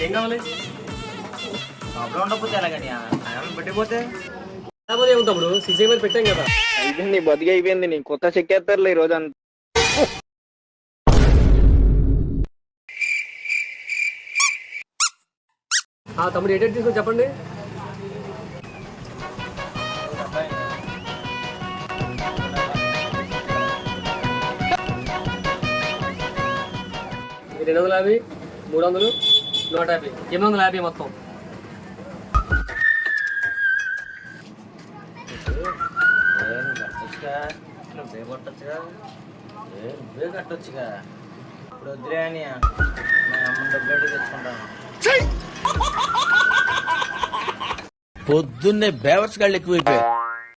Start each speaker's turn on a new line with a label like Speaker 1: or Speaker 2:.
Speaker 1: ఏం కావాలి?
Speaker 2: ప్రాబ్లం ఉండకపోతే ఎలాగని పెట్టిపోతే
Speaker 1: ఏముంటాడు సీసీ మీద పెట్టాం కదా.
Speaker 3: అయిపోయింది బతికి అయిపోయింది. నీ కొత్త చెక్కేస్తారులే ఈ రోజు అంతా.
Speaker 1: తమ్ముడు ఎడిట్ తీసుకొని చెప్పండి. ఇది 250, 300, 150, 850 మొత్తం.
Speaker 2: నువ్వే కట్టొచ్చుగా. ఇప్పుడు వద్దులే అని మా అమ్మ డబ్బులు తెచ్చుకుంటాను.
Speaker 4: పొద్దున్నే బేవర్స్ గాళ్ళు ఎక్కువైపోయారు.